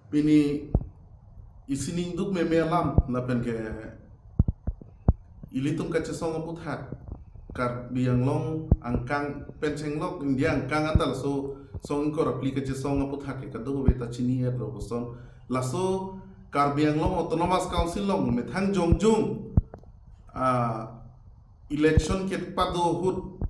Pini isining duk me alam na pen ke ilitum ka chesong puthak kar biang long angkang pencheng lok india angkang antal so song ko rapli ka chesong puthak ke kadu beta chini er lo boson laso kar biang long autonomous council long me thang jong jung election ke pado hut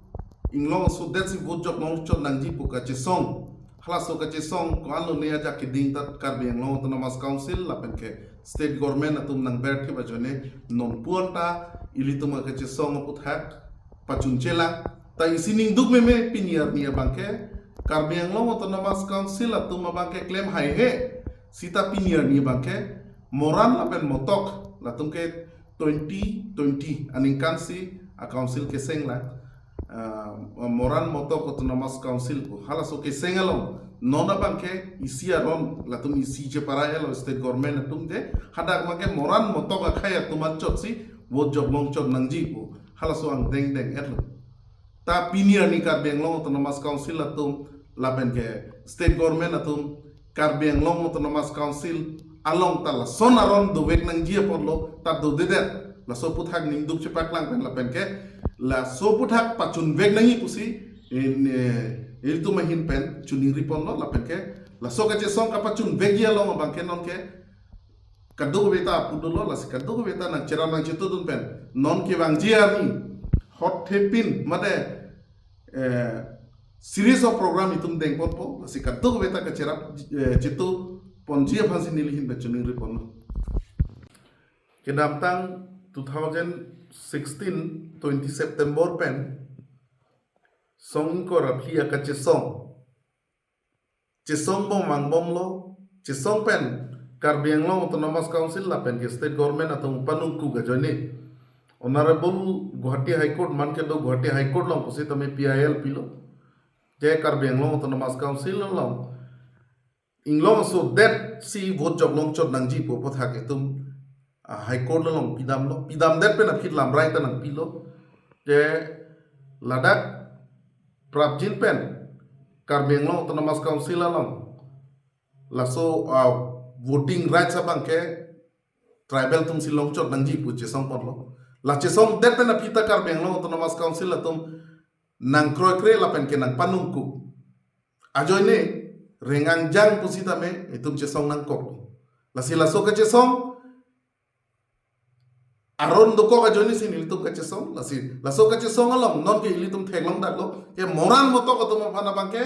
inglong so that's vote jok long chot nangji pu ka chesong Halaso ka song ko alo ne aja ke ding tat kar biang long autonomous council la pen ke state government atum nang ber ke bajone non puanta ilitum ka song puthak pachun chela ta isining duk me piniar nia bangke kar biang long autonomous council atum bangke claim hai he sita piniar nia bangke moran la pen motok la tum ke 2020 aning kansi a council ke sengla moran motok autonomous council ko halaso ke sengalong nona bangke isi aron latum isi je paraya lo state government atum de hadak make moran motok khaya tuman chot si wo job long chot nangji ko halaso ang deng etlo ta pinia ni kar benglong autonomous council atum laben ke state government atum kar benglong autonomous council along tala sonaron do wek nangji porlo ta do de la so puthak ning duk chepak lang pen lapen ke la so puthak pachun veg nangi pusi in itu mahin pen chuning ripon lo lapen ke la so ka song ka pachun veg ya lo bang ke non ke kadu beta pudulo la si kadu beta nang chera nang chitu dun pen non ke bang jiar ni hot thepin mate series of program itum deng pon po la si kadu beta ka chera chitu pon jia phansi nilihin be chuning ripon lo kedam tang 2016 20 September pen song ko rapli ka chesong bom mang bom lo chesong pen kar biang lo autonomous council la pen ke state government atung panungku ga jone honorable Guwahati high court man ke do Guwahati high court long pusi tame PIL pilo je kar biang lo autonomous council long inglong so that si vote job long chot nangji po potha ke tum high court long pidam det pe na phit lam rai ta nang pilo je ladak prabjin pen kar biang long autonomous council long laso voting rights abang ke tribal tum silong chot nangji pu chesong por lo la chesong det pe na phita kar biang long autonomous council atum nang kroy kre la pen ke nang panungku ajoy ne rengang jang pusita me itum chesong nang kok la sila so ka chesong aron doko ka joni sin ilitum ka chesong la so ka chesong along non ke ilitum theglong dak lo ke moran moto ko tum phana bangke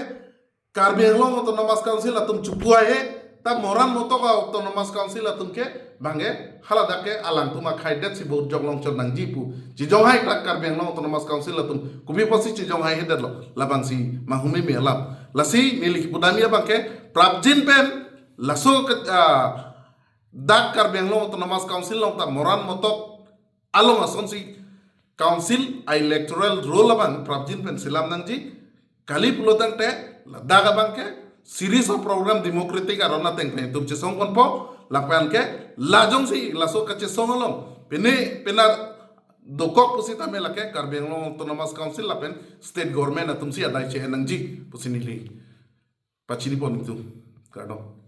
kar biang long autonomous council atum chupua he ta moran moto ka autonomous council atum ke bange hala dake alang tuma khaidet si bo joglong chon nang jipu ji jong hai kar biang long autonomous council atum kubi posi ji jong hai hedet lo labang si mahumi me alam lasi milik budamia bangke prabjin pen laso dak kar biang long autonomous council long ta moran motok along ason si council electoral roll abang prabjin pen silam nangji kali pulotan te daga bangke series of program democratic arona teng pen tum chesong kon po lapan ke lajong si laso ka chesong along pena dokok pusita me lake karbeng long autonomous council lapen state government atum si adai che nangji pusini li pachini pon itu kado